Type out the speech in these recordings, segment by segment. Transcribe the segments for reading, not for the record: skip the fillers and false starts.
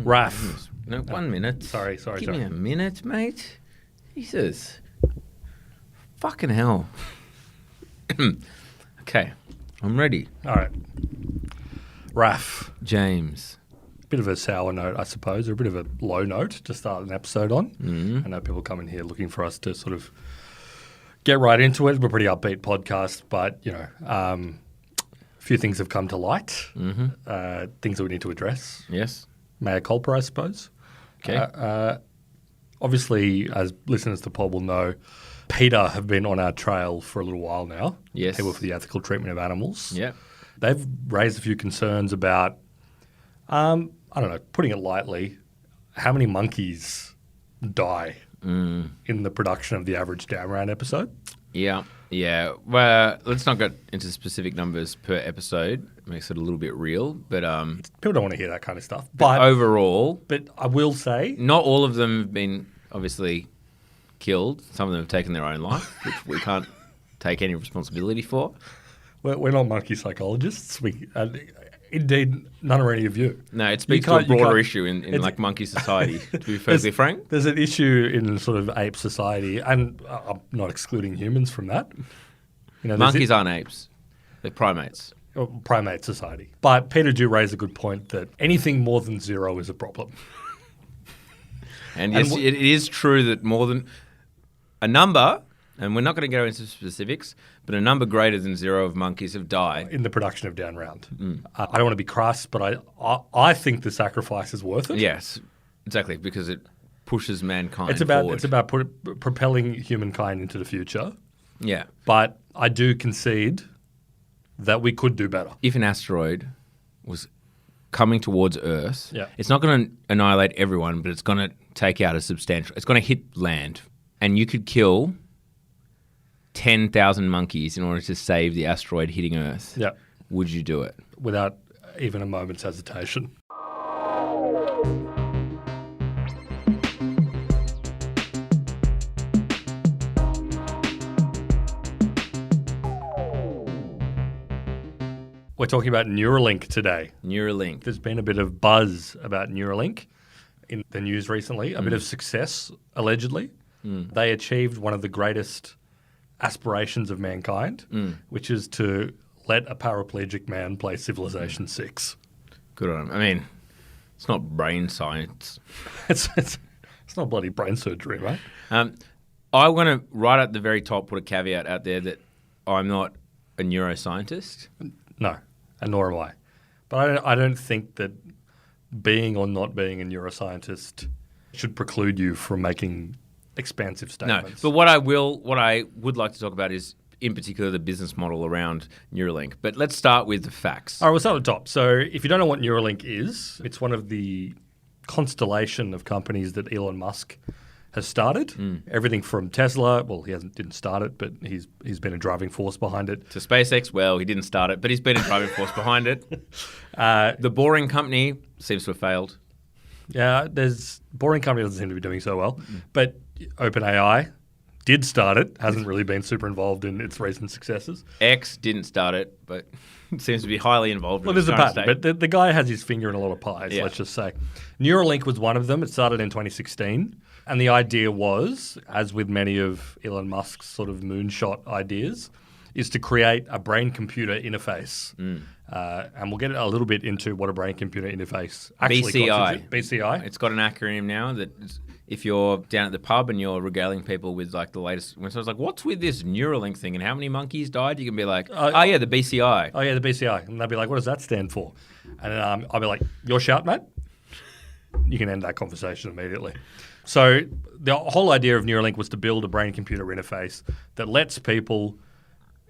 Raf. No, 1 minute. Sorry. Give me a minute, mate. Jesus. Fucking hell. Okay, I'm ready. All right. Raf. James. Bit of a sour note, I suppose, or a bit of a low note to start an episode on. I know people come in here looking for us to sort of get right into it. We're a pretty upbeat podcast, but, a few things have come to light, things that we need to address. Yes. Mea culpa, I suppose. Okay. Obviously, as listeners to Pod will know, PETA have been on our trail for a little while now. Yes. People for the ethical treatment of animals. Yeah. They've raised a few concerns about, I don't know, putting it lightly, how many monkeys die in the production of the average Down Round episode. Yeah. Well, let's not get into specific numbers per episode. It makes it a little bit real, but People don't want to hear that kind of stuff. but overall, But I will say, not all of them have been obviously killed. Some of them have taken their own life, which we can't take any responsibility for. we're not monkey psychologists. Indeed, none are any of you. No, it speaks to a broader issue in like monkey society, to be perfectly frank. There's an issue in sort of ape society, and I'm not excluding humans from that. Monkeys aren't apes. They're primates. Primate society. But Peter do raise a good point that anything more than zero is a problem. And yes, it is true that more than a number, and we're not going to go into specifics, but a number greater than zero of monkeys have died. In the production of Down Round. I don't want to be crass, but I think the sacrifice is worth it. Yes, exactly, because it pushes mankind forward. forward. It's about propelling humankind into the future. Yeah. But I do concede that we could do better. If an asteroid was coming towards Earth, Yeah. it's not going to annihilate everyone, but it's going to take out a substantial... It's going to hit land, and you could kill 10,000 monkeys in order to save the asteroid hitting Earth. Yeah. Would you do it? Without even a moment's hesitation. We're talking about Neuralink today. Neuralink. There's been a bit of buzz about Neuralink in the news recently, a bit of success, allegedly. They achieved one of the greatest aspirations of mankind, which is to let a paraplegic man play Civilization 6. Good on him. I mean, it's not brain science. It's not bloody brain surgery, right? I want to, right at the very top, put a caveat out there that I'm not a neuroscientist. No, and nor am I. But I don't think that being or not being a neuroscientist should preclude you from making expansive statements. No, but what I would like to talk about is, in particular, the business model around Neuralink. But let's start with the facts. All right, we'll start at the top. So if you don't know what Neuralink is, it's one of the constellation of companies that Elon Musk has started. Everything from Tesla, well, he didn't start it, but he's been a driving force behind it. To SpaceX, well, he didn't start it, but he's been a driving force behind it. The Boring Company seems to have failed. Yeah, Boring Company doesn't seem to be doing so well. But OpenAI did start it, hasn't really been super involved in its recent successes. X didn't start it, but seems to be highly involved. Well, there's a pattern, but the guy has his finger in a lot of pies, let's just say. Neuralink was one of them. It started in 2016. And the idea was, as with many of Elon Musk's sort of moonshot ideas, is to create a brain-computer interface. And we'll get a little bit into what a brain-computer interface actually BCI. BCI. It's got an acronym now that if you're down at the pub and you're regaling people with like the latest, when someone's like, what's with this Neuralink thing and how many monkeys died? You can be like, oh yeah, the BCI. Oh yeah, the BCI. And they'll be like, what does that stand for? And I'll be like, your shout, mate? You can end that conversation immediately. So the whole idea of Neuralink was to build a brain-computer interface that lets people,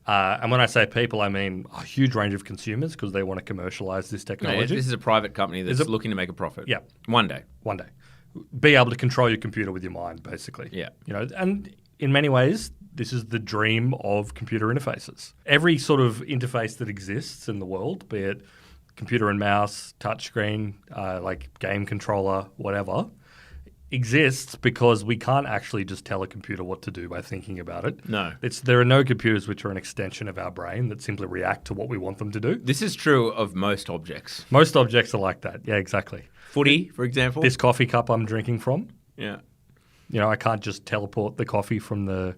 and when I say people, I mean a huge range of consumers because they want to commercialize this technology. No, this is a private company that's looking to make a profit. Yeah. One day. Be able to control your computer with your mind, basically. Yeah. And in many ways, this is the dream of computer interfaces. Every sort of interface that exists in the world, be it computer and mouse, touchscreen, like game controller, whatever, exists because we can't actually just tell a computer what to do by thinking about it. No. There are no computers which are an extension of our brain that simply react to what we want them to do. This is true of most objects. Most objects are like that. Yeah, exactly. Footy, for example. This coffee cup I'm drinking from. Yeah. You know, I can't just teleport the coffee from the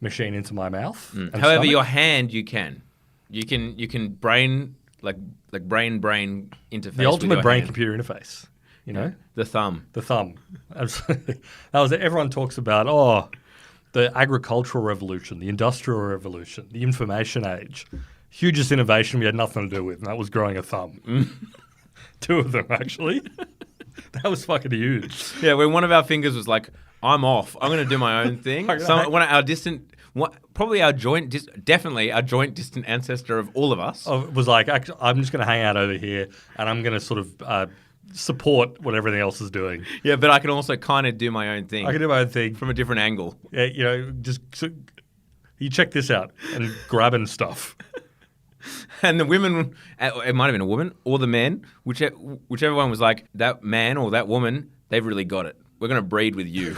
machine into my mouth. However, stomach. your hand, you can. You can brain brain interface. The ultimate with your brain hand. computer interface. You know, The thumb. the thumb. Absolutely. That was it. Everyone talks about the agricultural revolution, the industrial revolution, the information age. Hugest innovation we had nothing to do with, and that was growing a thumb. 2 of them actually. That was fucking huge. Yeah, when one of our fingers was like, "I'm off. I'm going to do my own thing." One of our distant, definitely our joint distant ancestor of all of us. Was like, I'm just going to hang out over here, and I'm going to sort of support what everything else is doing. Yeah, but I can also kind of do my own thing. I can do my own thing from a different angle. Yeah, you know, you check this out and grabbing stuff. And the women, it might have been a woman or the men, whichever one was like, that man or that woman, they've really got it. We're going to breed with you.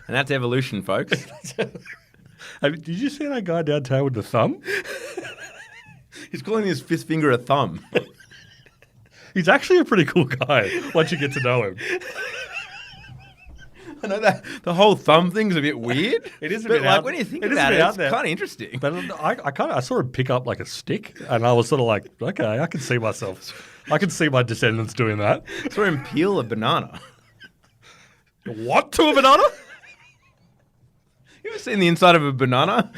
And that's evolution, folks. Did you see that guy downtown with the thumb? He's calling his fifth finger a thumb. He's actually a pretty cool guy once you get to know him. I know that the whole thumb thing's a bit weird. It is a but bit like out, when you think it about it, it's kind of interesting. But I saw him pick up like a stick, and I was sort of like, okay, I can see myself. I can see my descendants doing that. I saw him peel a banana. What? To a banana? You ever seen the inside of a banana?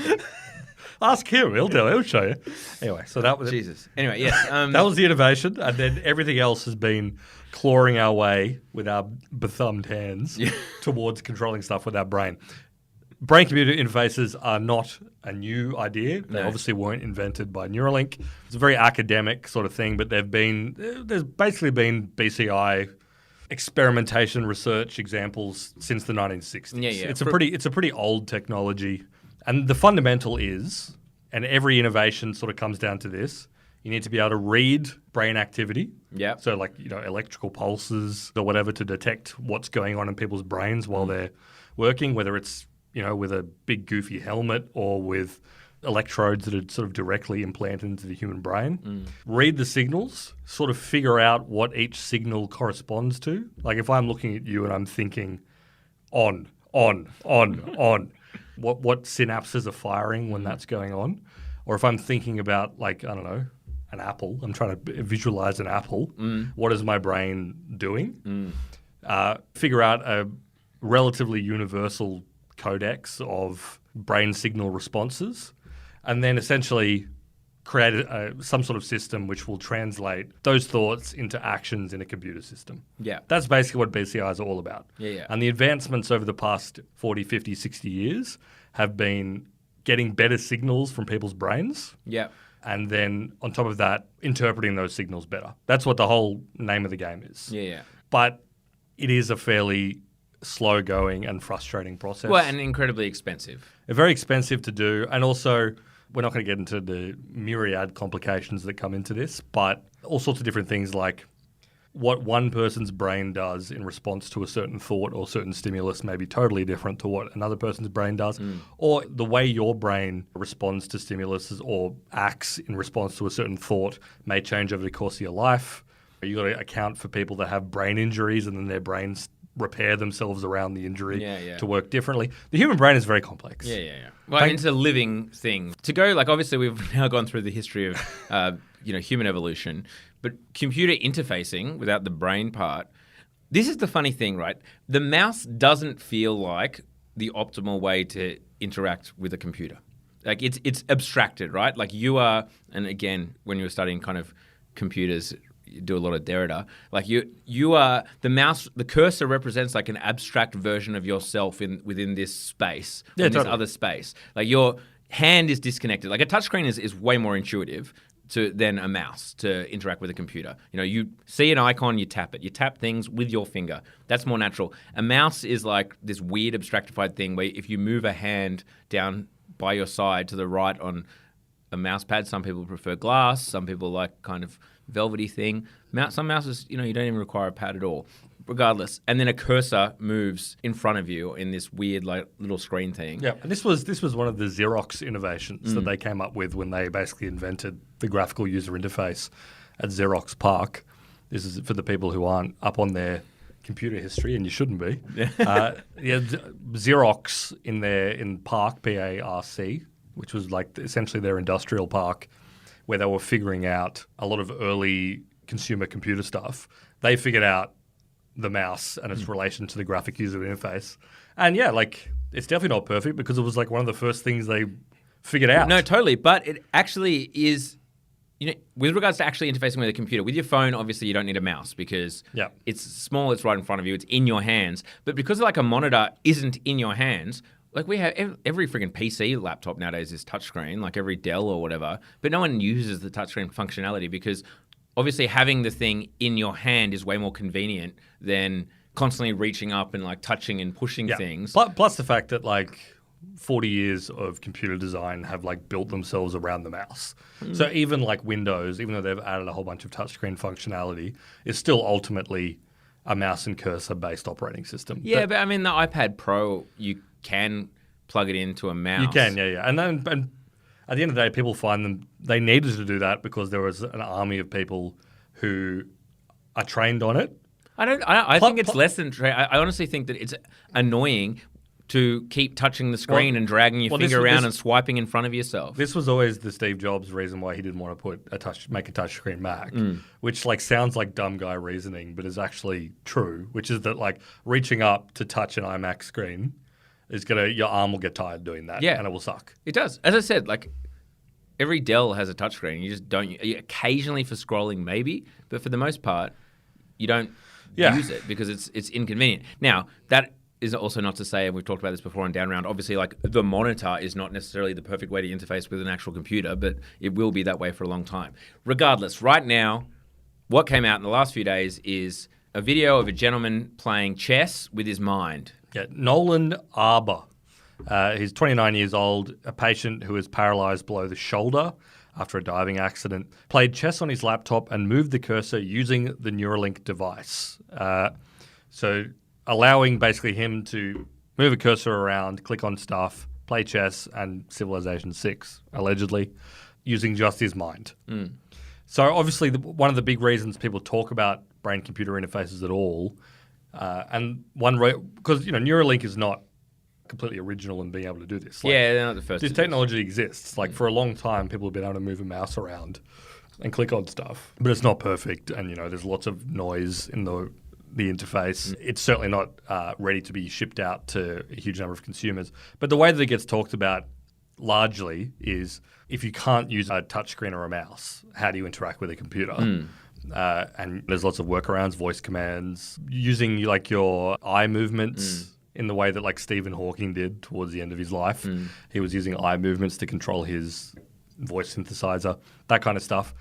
Ask him. He'll show you. Anyway, so that was Jesus. Anyway, yes. That was the innovation, and then everything else has been clawing our way with our bethumbed hands towards controlling stuff with our brain. Brain-computer interfaces are not a new idea. They obviously weren't invented by Neuralink. It's a very academic sort of thing, but there's basically been BCI experimentation research examples since the 1960s. Yeah. It's a pretty old technology. And the fundamental is, and every innovation sort of comes down to this, you need to be able to read brain activity. Yeah. So like, electrical pulses or whatever to detect what's going on in people's brains while they're working, whether it's, with a big goofy helmet or with electrodes that are sort of directly implanted into the human brain. Read the signals, sort of figure out what each signal corresponds to. Like if I'm looking at you and I'm thinking on, what synapses are firing when that's going on? Or if I'm thinking about, like, I don't know, an apple, I'm trying to visualize an apple, what is my brain doing? Figure out a relatively universal codex of brain signal responses, and then essentially create some sort of system which will translate those thoughts into actions in a computer system. Yeah. That's basically what BCIs are all about. Yeah. And the advancements over the past 40, 50, 60 years have been getting better signals from people's brains. Yeah. And then on top of that, interpreting those signals better. That's what the whole name of the game is. Yeah. But it is a fairly slow-going and frustrating process. Well, and incredibly expensive. Very expensive to do, and also we're not going to get into the myriad complications that come into this, but all sorts of different things like what one person's brain does in response to a certain thought or certain stimulus may be totally different to what another person's brain does, or the way your brain responds to stimulus or acts in response to a certain thought may change over the course of your life. You've got to account for people that have brain injuries and then their brains repair themselves around the injury to work differently. The human brain is very complex. Yeah. Well, it's a living thing. To go, like, obviously we've now gone through the history of, human evolution, but computer interfacing without the brain part, this is the funny thing, right? The mouse doesn't feel like the optimal way to interact with a computer. Like, it's abstracted, right? Like you are, and again, when you were studying kind of computers, you do a lot of Derrida. Like you are the mouse. The cursor represents like an abstract version of yourself within this space, this other space. Like your hand is disconnected. Like a touchscreen is way more intuitive than a mouse to interact with a computer. You see an icon, you tap it. You tap things with your finger. That's more natural. A mouse is like this weird abstractified thing where if you move a hand down by your side to the right on a mouse pad, some people prefer glass. Some people like kind of velvety thing. Some mouses, you don't even require a pad at all. regardless. And then a cursor moves in front of you in this weird like little screen thing. Yeah, and this was one of the Xerox innovations that they came up with when they basically invented the graphical user interface at Xerox PARC. This is for the people who aren't up on their computer history, and you shouldn't be. Xerox in PARC, PARC, which was like essentially their industrial park, where they were figuring out a lot of early consumer computer stuff. They figured out the mouse and its relation to the graphic user interface. And yeah, like it's definitely not perfect because it was like one of the first things they figured out. No, totally. But it actually is, with regards to actually interfacing with a computer, with your phone, obviously you don't need a mouse because it's small, it's right in front of you, it's in your hands. But because like a monitor isn't in your hands, like we have every freaking PC laptop nowadays is touchscreen, like every Dell or whatever, but no one uses the touchscreen functionality because obviously having the thing in your hand is way more convenient than constantly reaching up and like touching and pushing things. Plus the fact that like 40 years of computer design have like built themselves around the mouse. So even like Windows, even though they've added a whole bunch of touchscreen functionality, is still ultimately a mouse and cursor based operating system. Yeah, but I mean the iPad Pro, you can plug it into a mouse. You can, yeah. And at the end of the day, people find they needed to do that because there was an army of people who are trained on it. I think it's less than trained. I honestly think that it's annoying to keep touching the screen and dragging your finger around and swiping in front of yourself. This was always the Steve Jobs reason why he didn't want to make a touchscreen Mac, which like sounds like dumb guy reasoning, but is actually true, which is that like reaching up to touch an iMac screen your arm will get tired doing that, and it will suck. It does. As I said, like every Dell has a touchscreen. You just don't. Occasionally for scrolling, maybe, but for the most part, you don't use it because it's inconvenient. Now that is also not to say, and we've talked about this before on Down Round. Obviously, like the monitor is not necessarily the perfect way to interface with an actual computer, but it will be that way for a long time. Regardless, right now, what came out in the last few days is a video of a gentleman playing chess with his mind. Yeah, Nolan Arbour. He's 29 years old, a patient who is paralyzed below the shoulder after a diving accident. Played chess on his laptop and moved the cursor using the Neuralink device. So allowing basically him to move a cursor around, click on stuff, play chess and Civilization 6, allegedly, using just his mind. So obviously one of the big reasons people talk about brain-computer interfaces at all, and because Neuralink is not completely original in being able to do this. Like, they're not the first. This technology exists. Like for a long time, people have been able to move a mouse around and click on stuff, but it's not perfect. And there's lots of noise in the interface. It's certainly not ready to be shipped out to a huge number of consumers. But the way that it gets talked about largely is if you can't use a touchscreen or a mouse, how do you interact with a computer? And there's lots of workarounds, voice commands, using like your eye movements in the way that like Stephen Hawking did towards the end of his life. He was using eye movements to control his voice synthesizer, that kind of stuff.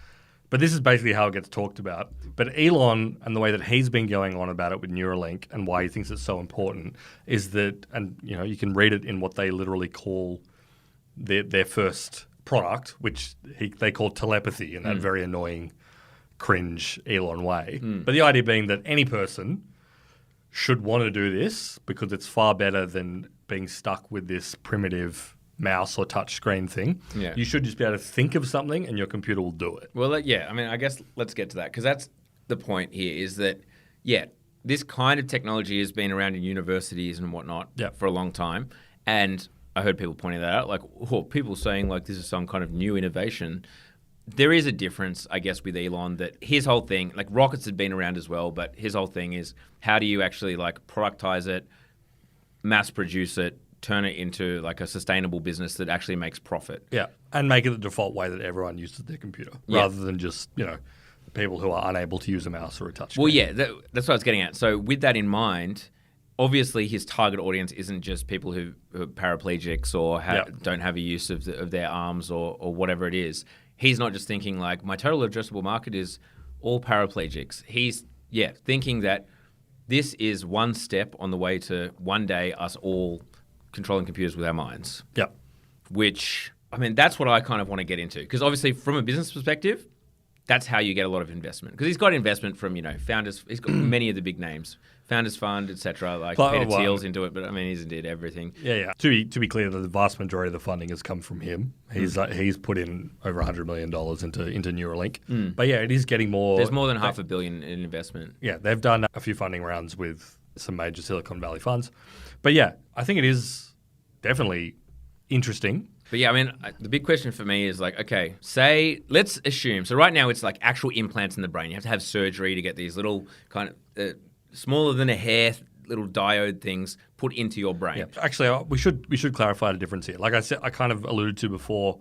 But this is basically how it gets talked about. But Elon and the way that he's been going on about it with Neuralink and why he thinks it's so important is that, and you can read it in what they literally call their first product, which they call telepathy in that very annoying, cringe Elon way. But the idea being that any person should want to do this because it's far better than being stuck with this primitive mouse or touch screen thing. Yeah. You should just be able to think of something and your computer will do it. Well, I mean, I guess let's get to that because that's the point here is that, this kind of technology has been around in universities and whatnot for a long time. And I heard people pointing that out, like, people saying like this is some kind of new innovation. There is a difference, I guess, with Elon that his whole thing, like rockets had been around as well, but his whole thing is how do you actually like productize it, mass produce it, turn it into like a sustainable business that actually makes profit. Yeah, and make it the default way that everyone uses their computer rather than just, people who are unable to use a mouse or a touch screen. Well, that's what I was getting at. So with that in mind, obviously his target audience isn't just people who are paraplegics or don't have a use of their arms or whatever it is. He's not just thinking like my total addressable market is all paraplegics. He's thinking that this is one step on the way to one day us all controlling computers with our minds. Yep. Which, I mean, that's what I kind of want to get into. Because obviously from a business perspective, that's how you get a lot of investment. Because he's got investment from, founders. He's got many of the big names. Founders Fund, etc. Like But- Peter well, Thiel's into it, but I mean, he's indeed everything. Yeah. To be clear, the vast majority of the funding has come from him. He's put in over $100 million into Neuralink. But yeah, it is getting more. There's more than $500 million in investment. Yeah, they've done a few funding rounds with some major Silicon Valley funds. But yeah, I think it is definitely interesting. But yeah, I mean, the big question for me is like, okay, let's assume. So right now it's like actual implants in the brain. You have to have surgery to get these little kind of smaller than a hair little diode things put into your brain. Yeah. Actually, we should clarify the difference here. Like I said, I kind of alluded to before,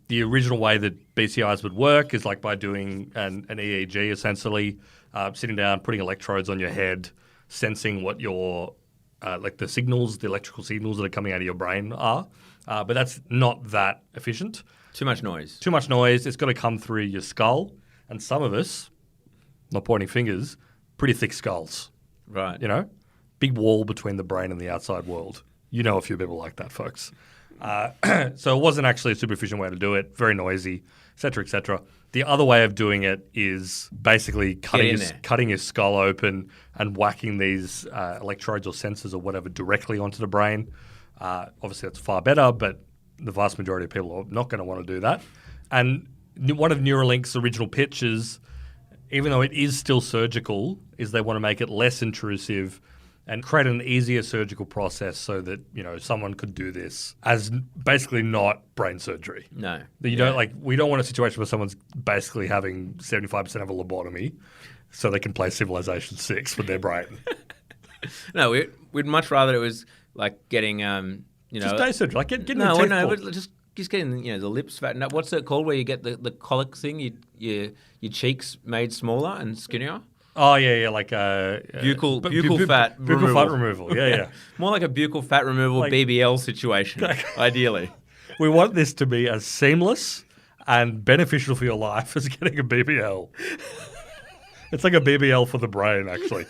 the original way that BCIs would work is like by doing an EEG, essentially, sitting down, putting electrodes on your head, sensing what your like the electrical signals that are coming out of your brain are. But that's not that efficient. Too much noise. Too much noise. It's got to come through your skull. And some of us, not pointing fingers, pretty thick skulls. Right. You know? Big wall between the brain and the outside world. You know a few people like that, folks. So it wasn't actually a super efficient way to do it. Very noisy, et cetera, et cetera. The other way of doing it is basically cutting your skull open and whacking these electrodes or sensors or whatever directly onto the brain. Obviously, that's far better, but the vast majority of people are not going to want to do that. And one of Neuralink's original pitches, even though it is still surgical, is they want to make it less intrusive and create an easier surgical process so that, you know, someone could do this as basically not brain surgery. No. That you don't we don't want a situation where someone's basically having 75% of a lobotomy so they can play Civilization 6 with their brain. No, we'd much rather it was like getting, Just day surgery. Like getting no, the teeth no, pulled. but just getting, the lips fattened up. What's it called where you get the colic thing? Your cheeks made smaller and skinnier? Oh, yeah, like buccal buccal fat removal. fat removal, yeah. More like a buccal fat removal BBL situation, ideally. We want this to be as seamless and beneficial for your life as getting a BBL. It's like a BBL for the brain, actually.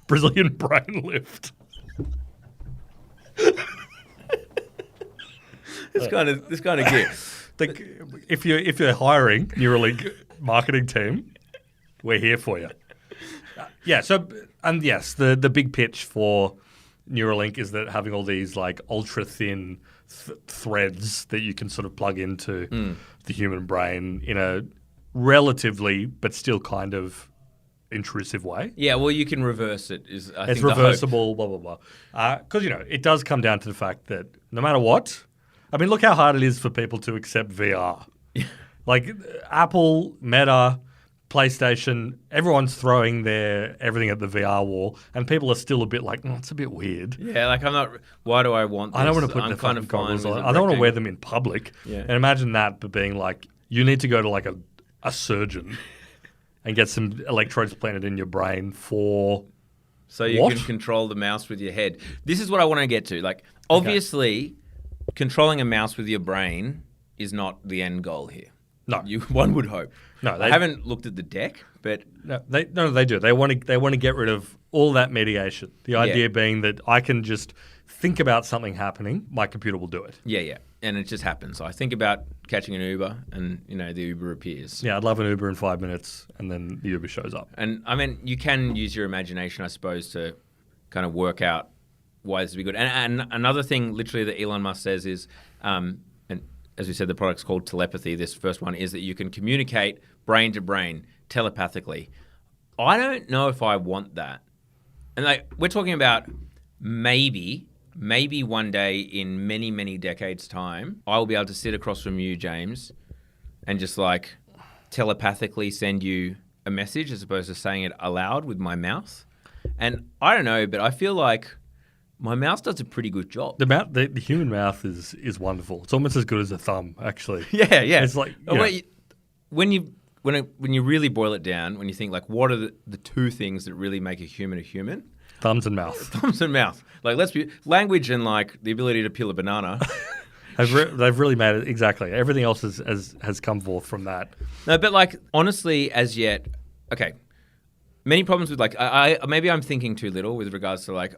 Brazilian brain lift. This kind of gear. If you're hiring Neuralink marketing team, we're here for you. Yes, the big pitch for Neuralink is that having all these like ultra thin threads that you can sort of plug into the human brain in a relatively but still kind of intrusive way. Yeah, well, you can reverse it. It's reversible, blah, blah, blah. Because, it does come down to the fact that no matter what, I mean, look how hard it is for people to accept VR. Like Apple, Meta, PlayStation, everyone's throwing everything at the VR wall, and people are still a bit like, it's a bit weird. Yeah, like why do I want this? I don't want to put the fucking goggles on. I don't want to wear them in public. Yeah. And imagine that, but being like, you need to go to like a surgeon and get some electrodes planted in your brain for so you can control the mouse with your head. This is what I want to get to. Like, obviously, controlling a mouse with your brain is not the end goal here. No, one would hope. No, I haven't looked at the deck, but they do. They want to get rid of all that mediation. The idea being that I can just think about something happening, my computer will do it. Yeah, and it just happens. So I think about catching an Uber, and the Uber appears. Yeah, I'd love an Uber in 5 minutes, and then the Uber shows up. And I mean, you can use your imagination, I suppose, to kind of work out why this would be good. And another thing, literally, that Elon Musk says is, and as we said, the product's called telepathy. This first one is that you can communicate brain to brain telepathically. I don't know if I want that. And we're talking about maybe one day in many, many decades' time, I will be able to sit across from you, James, and just like telepathically send you a message as opposed to saying it aloud with my mouth. And I don't know, but I feel like my mouth does a pretty good job. The human mouth is wonderful. It's almost as good as a thumb, actually. Yeah. It's like when you really boil it down, when you think like, what are the two things that really make a human? Thumbs and mouth. Thumbs and mouth. Like, let's be language and like the ability to peel a banana. They've really made it exactly. Everything else has come forth from that. No, but like honestly, as yet, okay. Many problems with like maybe I'm thinking too little with regards to like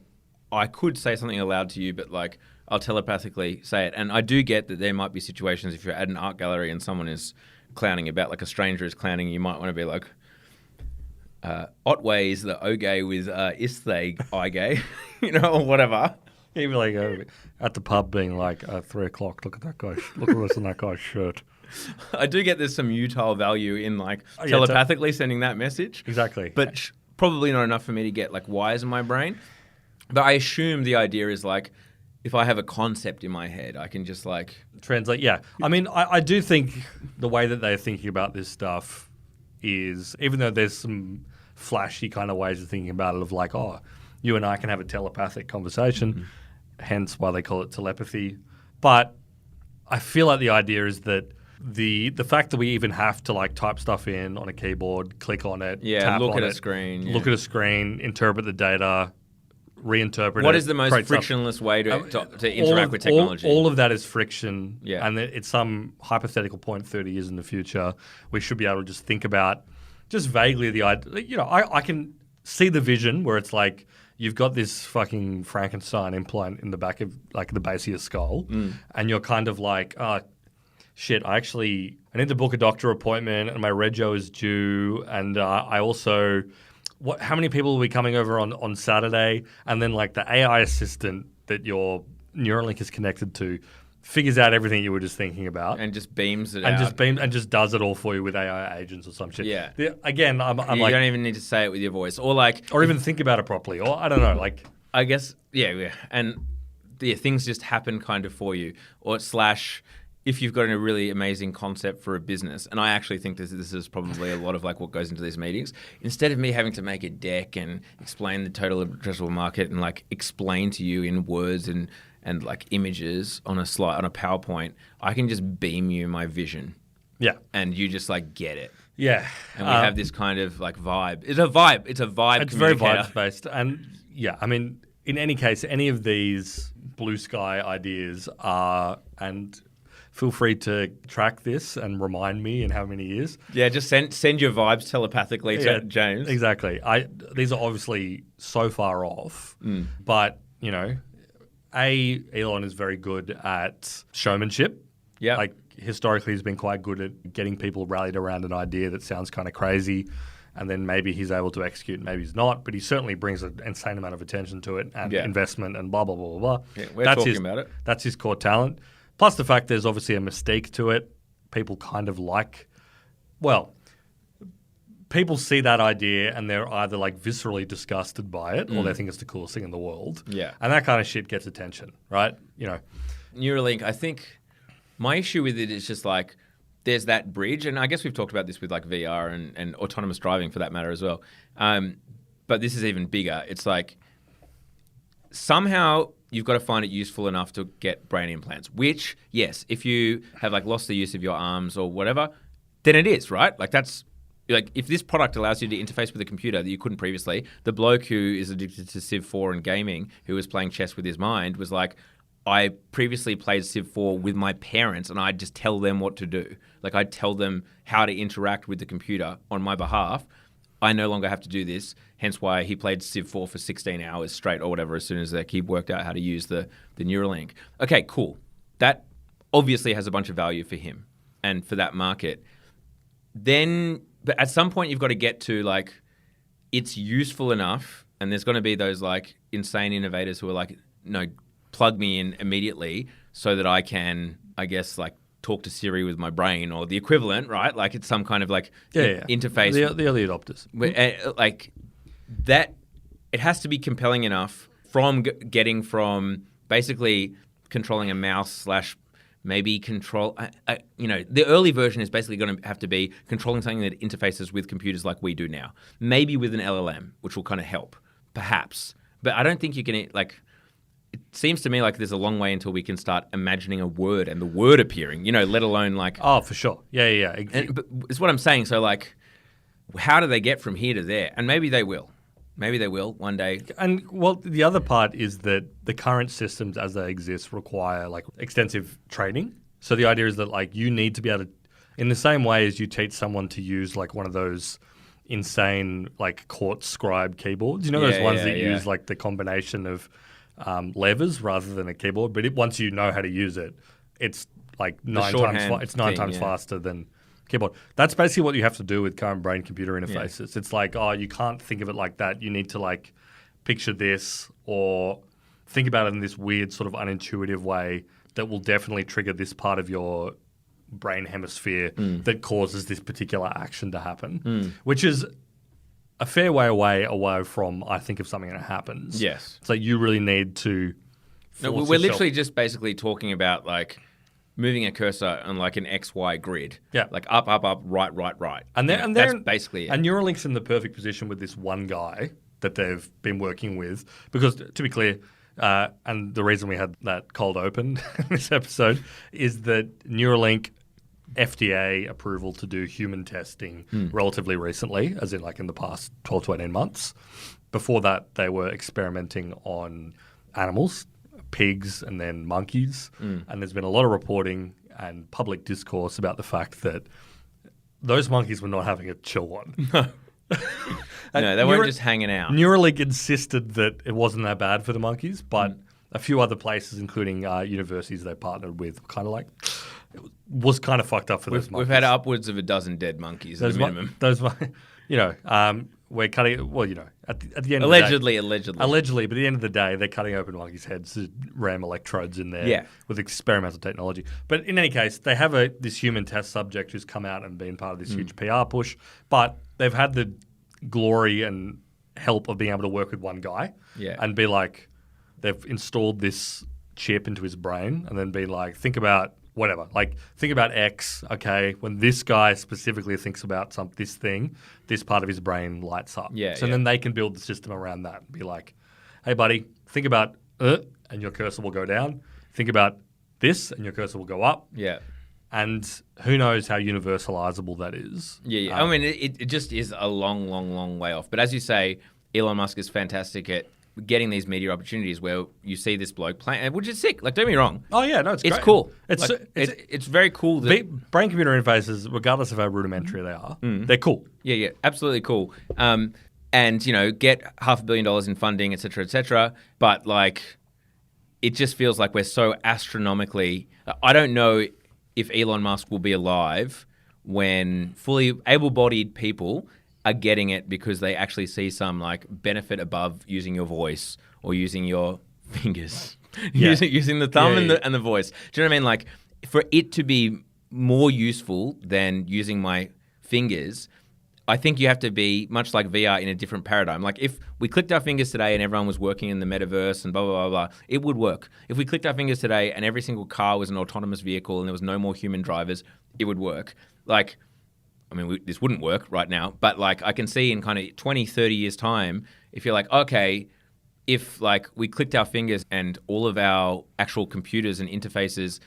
I could say something aloud to you, but like I'll telepathically say it. And I do get that there might be situations if you're at an art gallery and someone is clowning about, like a stranger is clowning, you might want to be like, Otways the Oge with Isthay Ige, or whatever. He'd be like at the pub being like, 3 o'clock, look at that guy, look at what's on that guy's shirt. I do get there's some utile value in telepathically sending that message. Exactly. But probably not enough for me to get wires in my brain. But I assume the idea is if I have a concept in my head, I can just translate. Yeah. I mean, I do think the way that they're thinking about this stuff is, even though there's some flashy kind of ways of thinking about it of you and I can have a telepathic conversation, hence why they call it telepathy. But I feel like the idea is that the fact that we even have to type stuff in on a keyboard, click on it, tap look on at it, a screen, look at a screen, interpret the data, reinterpret it. What is the most frictionless way to interact with technology? All of that is friction. Yeah. And at some hypothetical point 30 years in the future, we should be able to just think about just vaguely the idea. I can see the vision where it's you've got this fucking Frankenstein implant in the back of the base of your skull, and you're kind of shit, I need to book a doctor appointment and my rego is due, and I also, how many people will be coming over on Saturday? And then the AI assistant that your Neuralink is connected to figures out everything you were just thinking about. And just beams it out. And just does it all for you with AI agents or some shit. Yeah. Again, I'm you don't even need to say it with your voice. Or even think about it properly. Or I don't know, I guess, yeah. And things just happen kind of for you. Or / if you've got a really amazing concept for a business, and I actually think this is probably a lot of what goes into these meetings, instead of me having to make a deck and explain the total addressable market and explain to you in words and images on a slide, on a PowerPoint, I can just beam you my vision. Yeah. And you just get it. Yeah. And we have this kind of vibe. It's a vibe. It's a vibe. It's very vibes based. And yeah, I mean, in any case, any of these blue sky ideas are, and feel free to track this and remind me in how many years. Yeah, just send your vibes telepathically to James. Exactly. These are obviously so far off, but Elon is very good at showmanship. Yeah. Historically, he's been quite good at getting people rallied around an idea that sounds kind of crazy, and then maybe he's able to execute, maybe he's not, but he certainly brings an insane amount of attention to it and investment and blah, blah, blah, blah, blah. Yeah, we're talking about it. That's his core talent. Plus the fact there's obviously a mystique to it. People kind of people see that idea and they're either viscerally disgusted by it or they think it's the coolest thing in the world. Yeah. And that kind of shit gets attention, right? Neuralink, I think my issue with it is just there's that bridge, and I guess we've talked about this with VR and autonomous driving for that matter as well. But this is even bigger. It's somehow you've got to find it useful enough to get brain implants, which, yes, if you have lost the use of your arms or whatever, then it is, right? That's if this product allows you to interface with a computer that you couldn't previously, the bloke who is addicted to Civ 4 and gaming, who was playing chess with his mind, was I previously played Civ 4 with my parents and I'd just tell them what to do. I'd tell them how to interact with the computer on my behalf. I no longer have to do this, hence why he played Civ 4 for 16 hours straight or whatever as soon as he worked out how to use the Neuralink. Okay, cool. That obviously has a bunch of value for him and for that market. Then, but at some point you've got to get to it's useful enough, and there's going to be those insane innovators who are no, plug me in immediately so that I can, I guess, talk to Siri with my brain or the equivalent, right? It's some kind of interface. The early adopters. That, it has to be compelling enough from getting from basically controlling a mouse / maybe control, the early version is basically going to have to be controlling something that interfaces with computers like we do now. Maybe with an LLM, which will kind of help, perhaps. But I don't think you can, it seems to me there's a long way until we can start imagining a word and the word appearing, let alone Oh, for sure. Yeah. But it's what I'm saying. So how do they get from here to there? And maybe they will. Maybe they will one day. And the other part is that the current systems as they exist require extensive training. So the idea is that you need to be able to, in the same way as you teach someone to use one of those insane court scribe keyboards, those ones that use the combination of levers rather than a keyboard. But once you know how to use it, it's nine times faster than keyboard. That's basically what you have to do with current brain-computer interfaces. It's like, you can't think of it like that. You need to like picture this or think about it in this weird sort of unintuitive way that will definitely trigger this part of your brain hemisphere that causes this particular action to happen, which is a fair way away from, I think, if something that happens. Yes. So you really need to No, we're literally just basically talking about like moving a cursor on like an XY grid. Yeah. Like up, right. And that's basically it. And Neuralink's in the perfect position with this one guy that they've been working with. Because, to be clear, and the reason we had that cold open in this episode is that Neuralink FDA approval to do human testing relatively recently, as in like in the past 12 to 18 months. Before that, they were experimenting on animals, pigs and then monkeys. And there's been a lot of reporting and public discourse about the fact that those monkeys were not having a chill one. No, they weren't just hanging out. Neuralink insisted that it wasn't that bad for the monkeys, but a few other places, including universities they partnered with, kind of like, it was kind of fucked up for those monkeys. We've had upwards of a dozen dead monkeys at a minimum. We're cutting, well, at the end allegedly, of the day. Allegedly, but at the end of the day, they're cutting open monkeys' heads to ram electrodes in there with experimental technology. But in any case, they have this human test subject who's come out and been part of this huge PR push, but they've had the glory and help of being able to work with one guy and be like, they've installed this chip into his brain and then be like, think about whatever. Like, think about X, okay? When this guy specifically thinks about this thing, this part of his brain lights up. Then they can build the system around that and be like, hey, buddy, think about and your cursor will go down. Think about this and your cursor will go up. Yeah. And who knows how universalizable that is. Yeah. I mean, it just is a long way off. But as you say, Elon Musk is fantastic at getting these media opportunities where you see this bloke playing, which is sick. Like, don't get me wrong. Oh yeah, no, it's great. Cool. It's very cool. Brain-computer interfaces, regardless of how rudimentary they are, they're cool. Yeah, absolutely cool. And get $500 million in funding, et cetera, but like, it just feels like we're so astronomically. I don't know if Elon Musk will be alive when fully able-bodied people are getting it because they actually see some like benefit above using your voice or using your fingers, using the thumb and the voice. Do you know what I mean? Like, for it to be more useful than using my fingers, I think you have to be much like VR in a different paradigm. Like, if we clicked our fingers today and everyone was working in the metaverse and blah, blah, blah, blah, it would work. If we clicked our fingers today and every single car was an autonomous vehicle and there was no more human drivers, it would work. Like, I mean, this wouldn't work right now, but like, I can see in kind of 20, 30 years time, if you're like, okay, if like we clicked our fingers and all of our actual computers and interfaces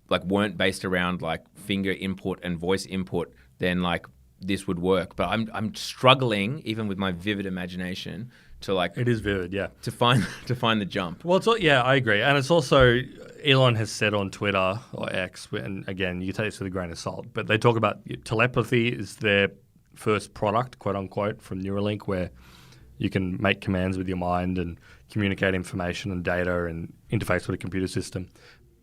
like weren't based around like finger input and voice input, then like this would work. But I'm struggling, even with my vivid imagination, to like, it is vivid, yeah, to find the jump. Well, I agree, and it's also, Elon has said on Twitter or X, and again, you take this with a grain of salt, but they talk about telepathy is their first product, quote unquote, from Neuralink, where you can make commands with your mind and communicate information and data and interface with a computer system.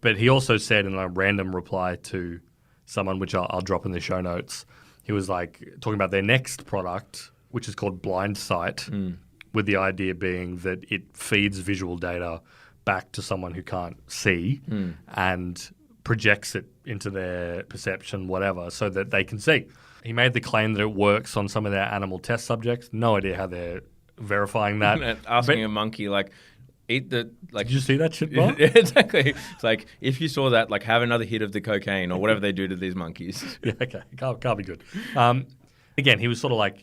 But he also said in a random reply to someone, which I'll drop in the show notes, he was like talking about their next product, which is called Blind Sight, with the idea being that it feeds visual data back to someone who can't see and projects it into their perception, whatever, so that they can see. He made the claim that it works on some of their animal test subjects. No idea how they're verifying that. Asking a monkey, like, eat the, like... Did you see that shit, Bob? Yeah, exactly. It's like, if you saw that, like, have another hit of the cocaine or whatever they do to these monkeys. Yeah, okay. Can't be good. Again, he was sort of like,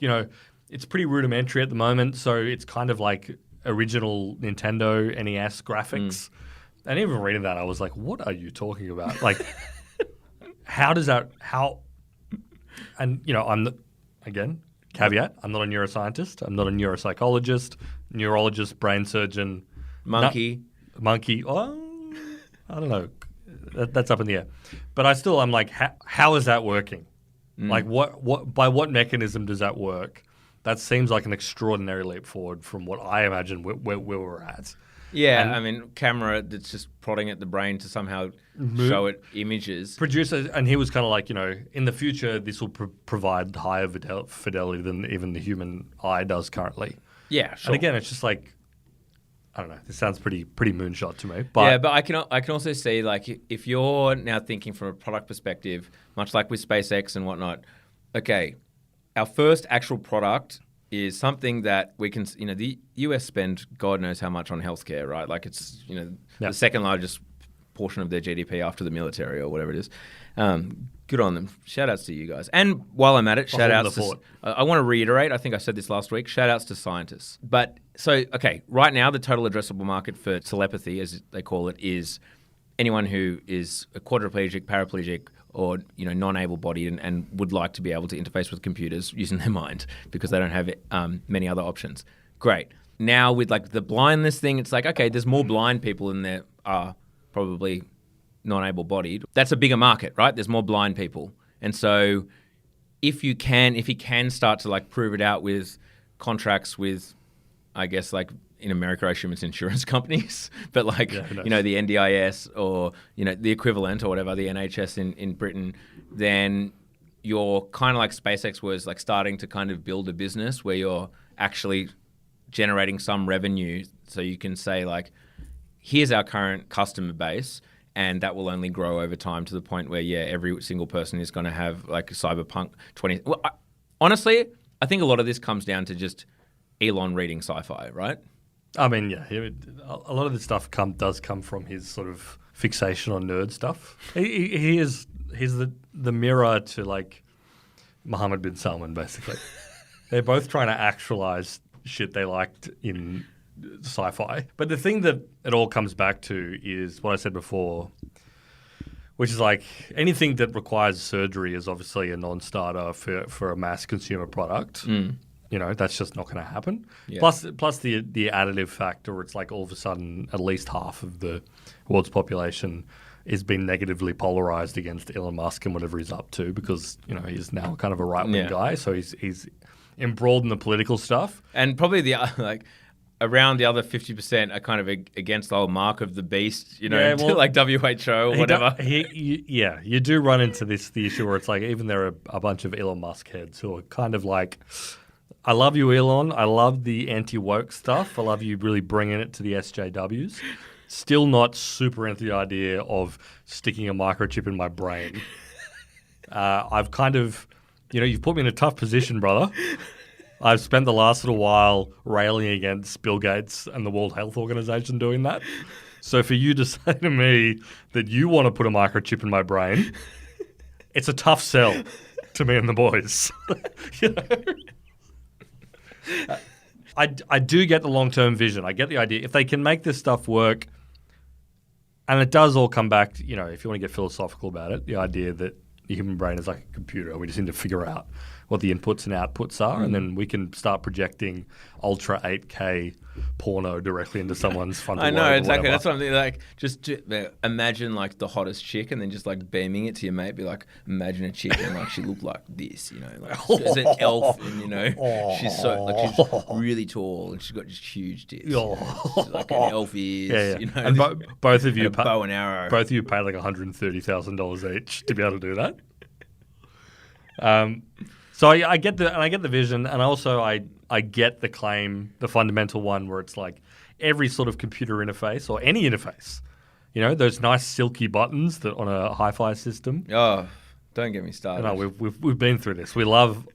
it's pretty rudimentary at the moment, so it's kind of like original Nintendo NES graphics. And even reading that, I was like, what are you talking about? Like, and, again, caveat, I'm not a neuroscientist. I'm not a neuropsychologist, neurologist, brain surgeon. Monkey. Oh, I don't know. That's up in the air. But I'm like, how is that working? Like, by what mechanism does that work? That seems like an extraordinary leap forward from what I imagine where we're at. Yeah, And I mean, camera that's just prodding at the brain to somehow show it images. producer, and he was kind of like, in the future, this will provide higher fidelity than even the human eye does currently. Yeah, sure. And again, it's just like, I don't know. This sounds pretty moonshot to me. But yeah, but I can also see, like, if you're now thinking from a product perspective, much like with SpaceX and whatnot, okay, our first actual product is something that we can, the US spend God knows how much on healthcare, right? Like it's, the second largest portion of their GDP after the military or whatever it is. Good on them. Shout outs to you guys. And while I'm at it, shout outs to, I want to reiterate, I think I said this last week, shout outs to scientists. But so, okay, right now the total addressable market for telepathy, as they call it, is anyone who is a quadriplegic, paraplegic, or non-able-bodied and would like to be able to interface with computers using their mind because they don't have many other options. Great. Now with like the blindness thing, it's like, okay, there's more blind people than there are probably non-able-bodied. That's a bigger market, right? There's more blind people. And so if he can start to like prove it out with contracts with, I guess, like in America, I assume it's insurance companies, but like, the NDIS or, the equivalent or whatever, the NHS in Britain, then you're kind of like SpaceX was like starting to kind of build a business where you're actually generating some revenue. So you can say like, here's our current customer base. And that will only grow over time to the point where, every single person is going to have like a cyberpunk 20. Well, honestly, I think a lot of this comes down to just Elon reading sci-fi, right? I mean, a lot of this stuff does come from his sort of fixation on nerd stuff. He's the mirror to like Mohammed bin Salman, basically. They're both trying to actualize shit they liked in sci-fi. But the thing that it all comes back to is what I said before, which is like anything that requires surgery is obviously a non-starter for a mass consumer product. That's just not going to happen. Yeah. Plus the additive factor, where it's like all of a sudden at least half of the world's population is being negatively polarized against Elon Musk and whatever he's up to because, he's now kind of a right-wing guy. So he's embroiled in the political stuff. And probably around the other 50% are kind of against the whole mark of the beast, like WHO or whatever. You do run into the issue where it's like even there are a bunch of Elon Musk heads who are kind of like, I love you, Elon. I love the anti-woke stuff. I love you really bringing it to the SJWs. Still not super into the idea of sticking a microchip in my brain. I've kind of, you've put me in a tough position, brother. I've spent the last little while railing against Bill Gates and the World Health Organization doing that. So for you to say to me that you want to put a microchip in my brain, it's a tough sell to me and the boys. I do get the long-term vision. I get the idea. If they can make this stuff work, and it does all come back, if you want to get philosophical about it, the idea that the human brain is like a computer. We just need to figure out what the inputs and outputs are, and then we can start projecting ultra 8K porno directly into someone's frontal lobe. I know, exactly. That's something like just to imagine like the hottest chick and then just like beaming it to your mate. Be like, imagine a chick and like she looked like this, like as an elf, and she's so like she's really tall and she's got just huge tits. Like an elf is, And both of you bow and arrow. Both of you pay like $130,000 each to be able to do that. So I get the vision, and also I get the claim, the fundamental one, where it's like every sort of computer interface or any interface, those nice silky buttons that on a hi-fi system. Oh, don't get me started. No, we've been through this. We love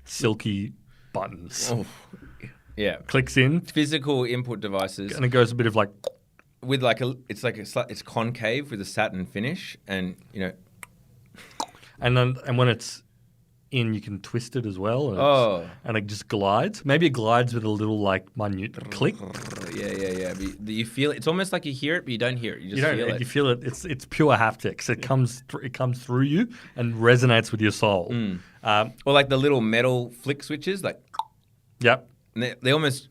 silky buttons. Oh, yeah, clicks in physical input devices, and it goes a bit of like with like it's concave with a satin finish, and and when it's in, you can twist it as well, and it just glides. Maybe it glides with a little like minute click. Yeah. But you feel it. It's almost like you hear it, but you don't hear it. You just feel it. You feel it. It's pure haptics. It comes through you and resonates with your soul. Or like the little metal flick switches, like. Yep. And they almost,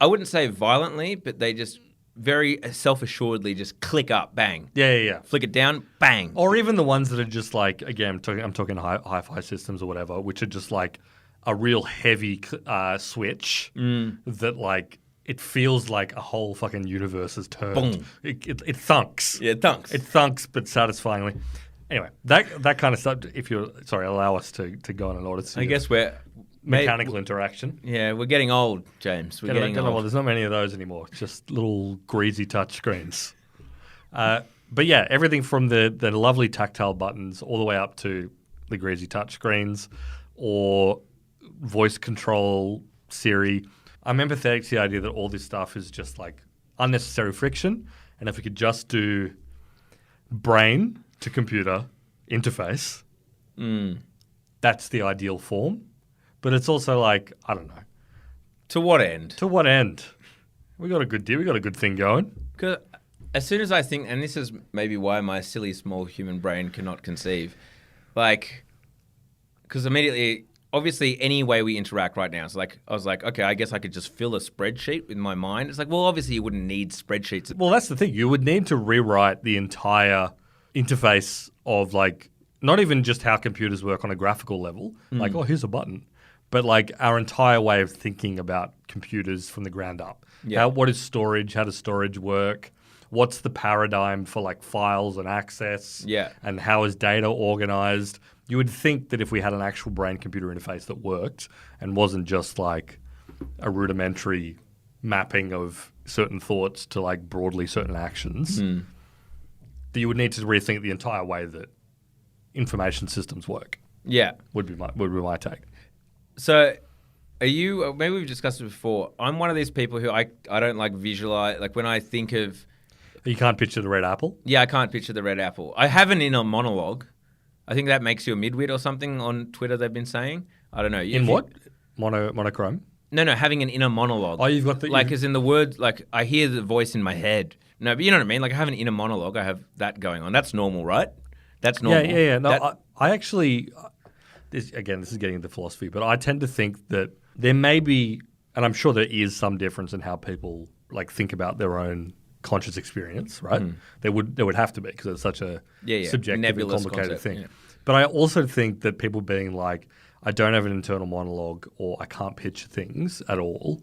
I wouldn't say violently, but they just very self-assuredly just click up, bang. Yeah. Flick it down, bang. Or even the ones that are just like, again, I'm talking hi-fi systems or whatever, which are just like a real heavy switch that like it feels like a whole fucking universe has turned. Boom. It thunks. Yeah, thanks. It thunks, but satisfyingly. Anyway, that kind of stuff. If you're sorry, allow us to go on an odyssey. I guess we're mechanical interaction. Yeah, we're getting old, James. We're getting old. Well, there's not many of those anymore. Just little greasy touch screens. But yeah, everything from the lovely tactile buttons all the way up to the greasy touch screens or voice control, Siri. I'm empathetic to the idea that all this stuff is just like unnecessary friction. And if we could just do brain to computer interface, that's the ideal form. But it's also like, I don't know. To what end? To what end? We got a good deal. We got a good thing going. Because as soon as I think, and this is maybe why my silly small human brain cannot conceive, like, because immediately, obviously, any way we interact right now, so like, I was like, okay, I guess I could just fill a spreadsheet with my mind. It's like, well, obviously, you wouldn't need spreadsheets. Well, that's the thing. You would need to rewrite the entire interface of like, not even just how computers work on a graphical level, like, oh, here's a button, but like our entire way of thinking about computers from the ground up. Yeah. What is storage? How does storage work? What's the paradigm for like files and access? Yeah. And how is data organized? You would think that if we had an actual brain-computer interface that worked and wasn't just like a rudimentary mapping of certain thoughts to like broadly certain actions, that you would need to rethink the entire way that information systems work. Yeah. Would be my take. So, are you? Maybe we've discussed it before. I'm one of these people who I don't like visualize. Like when I think of, You can't picture the red apple? yeah, I can't picture the red apple. I have an inner monologue. I think that makes you a midwit or something on Twitter. They've been saying. I don't know. In what? Monochrome? No, having an inner monologue. Oh, you've got the like as in the words. Like I hear the voice in my head. No, but you know what I mean. Like I have an inner monologue. I have that going on. That's normal, right? That's normal. Yeah. No, I actually. This is getting into philosophy, but I tend to think that there may be, and I'm sure there is some difference in how people like think about their own conscious experience, right? There would have to be because it's such a subjective nebulous and complicated concept, thing. yeah. But I also think that people being like, I don't have an internal monologue or I can't picture things at all.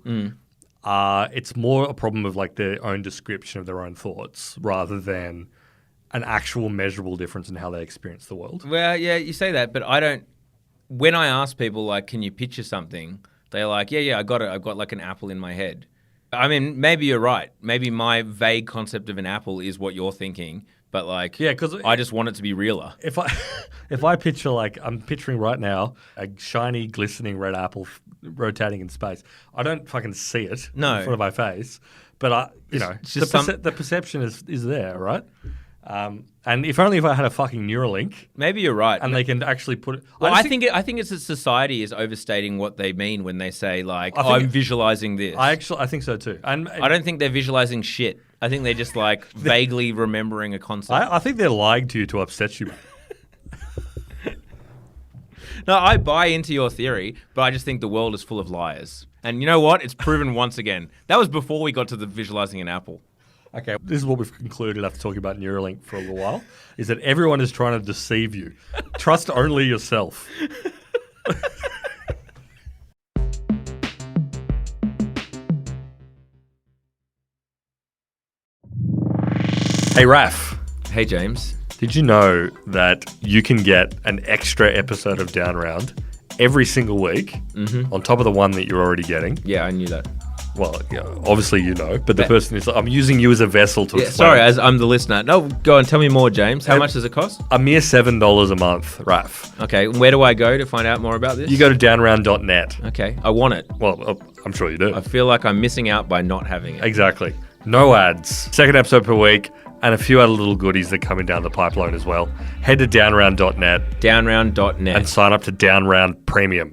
It's more a problem of like their own description of their own thoughts rather than an actual measurable difference in how they experience the world. Well, yeah, you say that, but I don't. When I ask people like, "Can you picture something?" They're like, "Yeah, I got it. I've got like an apple in my head." I mean, maybe you're right. Maybe my vague concept of an apple is what you're thinking, but like, Yeah, 'cause I just want it to be realer. If I picture like I'm picturing right now a shiny, glistening red apple rotating in space, I don't fucking see it in front of my face, but the perception is there, right? And if only if I had a fucking Neuralink. Maybe you're right, and they can actually put it. Well, I think it's that society is overstating what they mean when they say like, I'm visualizing this. I think so too, and I don't think they're visualizing shit. I think they're just like vaguely remembering a concept. I think they're lying to you to upset you. No, I buy into your theory, but I just think the world is full of liars. And you know what? It's proven once again. That was before we got to the visualizing an apple. Okay, this is what we've concluded after talking about Neuralink for a little while, is that everyone is trying to deceive you. Trust only yourself. Hey, Raf. Hey, James. Did you know that you can get an extra episode of Down Round every single week on top of the one that you're already getting? Yeah, I knew that. Well, yeah, obviously you know, but the person is... I'm using you as a vessel to explain. Sorry, as I'm the listener. No, go on, tell me more, James. How much does it cost? A mere $7 a month, Raf. Okay, where do I go to find out more about this? You go to downround.net. Okay, I want it. Well, I'm sure you do. I feel like I'm missing out by not having it. Exactly. No ads. Second episode per week, and a few other little goodies that are coming down the pipeline as well. Head to downround.net. Downround.net. And sign up to Downround Premium.